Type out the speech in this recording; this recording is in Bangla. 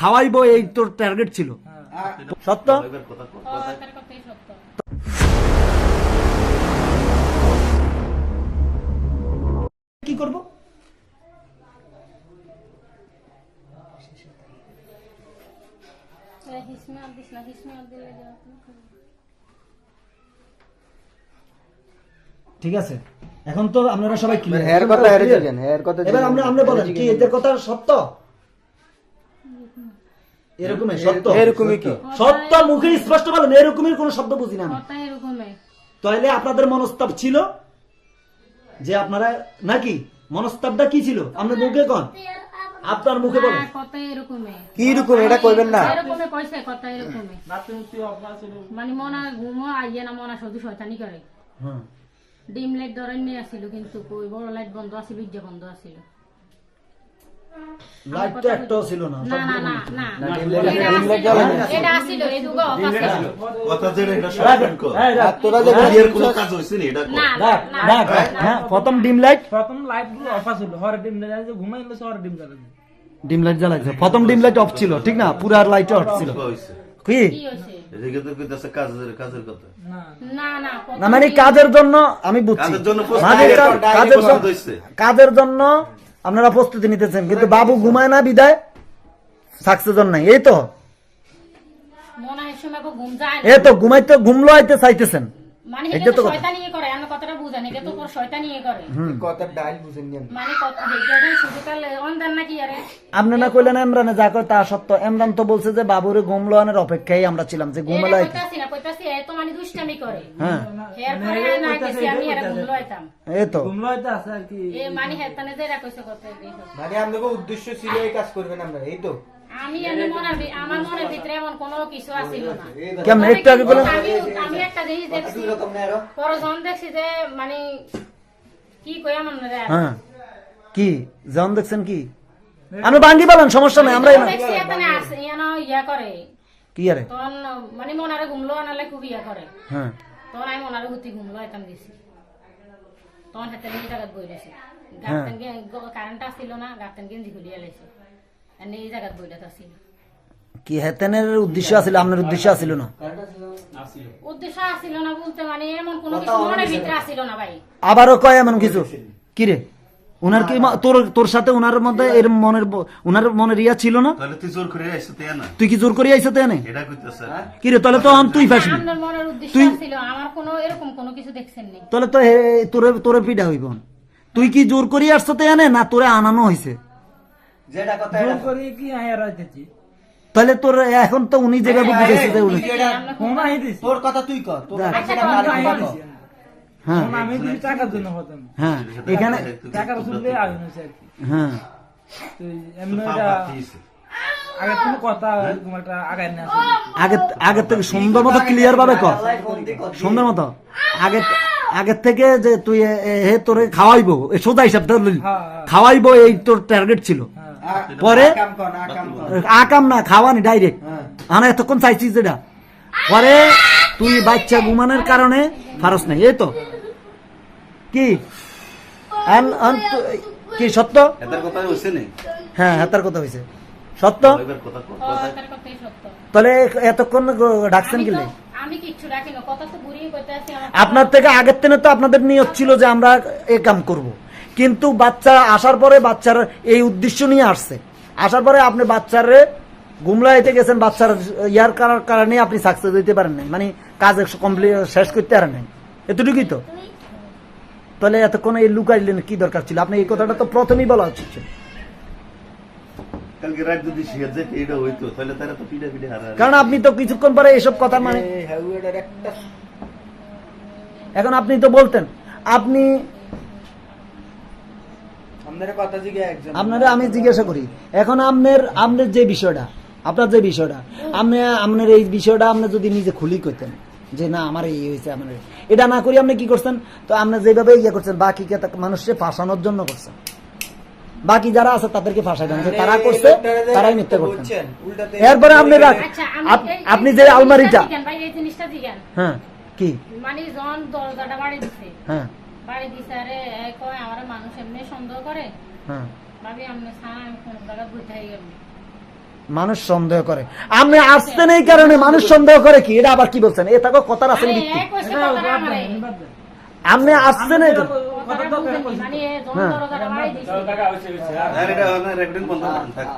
খাওয়াইবো এই তোর টার্গেট ছিল, সত্য? কি করব? ঠিক আছে, এখন তো আপনারা সবাই ক্লিয়ার। হেয়ার কথা হেয়ার দিবেন, হেয়ার কথা এবার আমরা বলেন কি এদের কথা সত্য? এরকমই সত্য? এরকমই কি সত্য? মুখে স্পষ্ট বলেন, এরকমের কোনো শব্দ বুঝি না আমি। তাহলে আপনাদের মনস্তাপ ছিল যে আপনারা নাকি মনস্তাপটা কি ছিল? আপনার মুখে কোন, আপনার মুখে বলেন কি রকম এটা কইবেন না। মানে মনা ঘুমো আইয়ে না, মনা শুধু শয়তানি করে। ডিম লাইট ধরেন নিয়ে আসছিল, কিন্তু কই বড় লাইট বন্ধ আছে, বিদ্যা বন্ধ আছিল। লাইট তো একটাও ছিল না। না না না না ডিম লাইট জ্বালানো এটা আছিল, এই দুগো অফ আছিল। কথা যেটা এটা শয়তান কর। তোরা যে ক্লিয়ার কোনো কাজ হইছে না এটা কর। না দেখ দেখ, হ্যাঁ প্রথম ডিম লাইট গুলো অফ আছিল, হরে ডিম জ্বালাইছে, ঘুমাইলে হরে ডিম জ্বালাইছে। ডিম লাইট জ্বালাইছে, প্রথম ডিম লাইট অফ ছিল, ঠিক না? পুরো আর লাইট অফ ছিল। কি হইছে? কি কি হইছে? এদিকে তো কইতাছে কাজের কথা। না না না মানে কাজের জন্য আমি বুঝছি, কাজের জন্য কাজের জন্য আপনারা প্রস্তুতি নিতেছেন, কিন্তু বাবু ঘুমায় না বিদায় সাকসেস নাই। এই তো মনা এই সময় ঘুম যায় না। এই তো ঘুমাইতে ঘুমলো আইতে চাইতেছেন, মানে এটা এটা তো তো কথা। শয়তানি করে, আমরা কথাটা বুঝানি, এটা তো শয়তানি করে। কথা ডাইল বুঝেন নি। মানে কথা দেখে শুধু কাল অনদান নাকি আরে আপনি না কইলেন ইমরানে যা কয় তা সত্য। ইমরান তো বলছে যে বাবুরে ঘুমলো আনার অপেক্ষায় আমরা ছিলাম, যে ঘুমালো আইতে। কইতাছি এ তো মানে দুষ্টামি করে। হ্যাঁ হেয়ার করে না গেছি আমি এর ঘুমলো আইতাম। এই তো ঘুমলো হইতে আছে আর কি। এ মানে হেতানে যে কইছে কথা দেখো। মানে আপনাদের উদ্দেশ্য ছিল এই কাজ করবেন আমরা, এই তো। আমি এমন আমার মনের ভিতরে এমন কোনো কিছু আছিল না। কেমন একটু আগে বলেন। আমি একটা জিনিস দেখছি, পরে যখন দেখছি যে মানে কি কই আমার না রে। হ্যাঁ কি জন দেখছেন কি? আমি বাঙ্গি বলেন, সমস্যা নাই, আমরা দেখছি এখানে আছে ইয়া করে কি আরে। তখন মানে মনারে ঘুমলো আনালে খুব ইয়া করে। হ্যাঁ তখন আমি মনারে হুতি ঘুমলো আইতাম গেছি, তখন হাতে নিয়ে জায়গায় বই রয়েছে, গার্তেন কারেন্ট আসছিল না, গার্তেন গেঞ্জি খুলিয়ে লেছে, এই জায়গায় বইটা আসছিল। কি হেতেনের উদ্দেশ্য আছিল, আপনার উদ্দেশ্য আছিল না? উদ্দেশ্য আসছিল না বলতে মানে এমন কোনো কিছু মনের ভিতরে আসছিল না ভাই। আবারও কয় এমন কিছু কি রে? উনার কি তোর সাথে উনার মধ্যে এর উনার মনের ইয়া ছিল না? তাহলে তুই জোর করে আইছ তে না, তুই কি জোর করে আইছ তাই না? এটা কইতাছে কি রে? তাহলে তো তুই ফাঁসবি। আপনার মনের উদ্দেশ্য ছিল, আমার কোনো এরকম কোনো কিছু দেখছেন নি। তাহলে তো তোরে পিঠা হইব। তুই কি জোর করে আসছ তাই না তোরে আনানো হয়েছে? যেটা কথা জোর করে কি আয়া রাইতেছি। তাহলে তোর এখন তো উনি যেভাবে বুঝেছে যে উনি ফোন আই দিছি। তোর কথা তুই কর, তোর দেখ। কথা ফোন আরেকটা আই কথা দিছি। কর। হ্যাঁ ফোন আমি দিছি টাকার জন্য হতাম। হ্যাঁ এখানে টাকার শুনলে আইন হইছে আর কি। হ্যাঁ তো এমনি এটা আগে কোনো কথা এরকম একটা আগায় না আছে। আগের থেকে সুন্দর মতো ক্লিয়ার ভাবে কর, সুন্দর মতো আগের থেকে যে তুই হে তোরে খাওয়াইবো, সোজা হিসাব খাওয়াইবো এই তোর টার্গেট ছিল। পরে কাম কর না, কাম কর। আকাম না, খাওয়ানি ডাইরেক্ট। আনা এতক্ষণ চাইছিস যেটা, পরে তুই বাচ্চা ঘুমানোর কারণে ফারস নাই। এই তো কি কি সত্য? এটার কথা হইছে না, হ্যাঁ হাতার কথা হয়েছে সত্য। এবার কথা কর। তার কথাই সত্য। তাহলে এতক্ষণ ডাকছেন কি? আমি কিচ্ছু রাখি না, কথা তো ঘুরিয়ে কইতে আছি। আপনার থেকে আগের থেকে তো আপনাদের নিয়ত ছিল যে আমরা এ কাম করব, কিন্তু বাচ্চা আসার পরে বাচ্চার এই উদ্দেশ্য নিয়ে আসছে, আসার পরে আপনি বাচ্চারে গুমলাইতে গেছেন, বাচ্চার ইয়ার কারণে আপনি সাকসেস হইতে পারেন নাই, মানে কাজ কমপ্লিট শেষ করতে পারেন নাই, এতটুকুই তো। তাহলে এতক্ষণ এই লুকাইলেন কি দরকার ছিল? আপনি এই কথাটা তো প্রথমেই বলা উচিত ছিল। কালকে রাত যদি শিয়ার যে এটা হইতো তাহলে তারা তো পিডা হারা। কারণ আপনি তো কিছুক্ষণ পরে এইসব কথা মানে এই হাউয়েডার একটা এখন আপনি তো বলতেন, আপনি আপনার কথা জিজ্ঞাসা একজন আপনারা আমি জিজ্ঞাসা করি এখন আপনার যে বিষয়টা, আপনার যে বিষয়টা, আপনার এই বিষয়টা আপনি যদি নিজে খুলি করতেন যে না আমার এই হয়েছে, আমার এটা না করি আপনি কি করছেন? তো আপনি যেভাবে ইয়ে করছেন বাকিকে মানুষকে ফাঁসানোর জন্য করছেন, বাকি যারা আছে তাদেরকে ফাঁসাই দেন যে তারা করছে, তারাই মিথ্যে করছেন। এরপরে আপনি যে আলমারিটা ভাই এই জিনিসটা জিজ্ঞান। হ্যাঁ কি মানে যখন দরজাটা বাড়ি দিছে, হ্যাঁ বাড়ি দিছে আরে কয় আমার মানুষ এমনি সন্দেহ করে, হ্যাঁ ভাবি আমি ছাড়া আমি কোন জায়গায় বইতে গেল। মানুষ সন্দেহ করে। আপনি আসছেন এই কারণে মানুষ সন্দেহ করে কি? এটা আবার কি বলছেন? এটা কথা আছে আরে, ভিত্তি। এক কইছে এটা কথাটা বাদ আমারে। দেন, বাদ দেন। আপনি আসছেন এই কারণে। কথাটা বুঝেনি, মানে যখন হ্যাঁ। দরজাটা মারি দিছি। আর এটা রেকর্ডিং বন্ধ করেন থাক।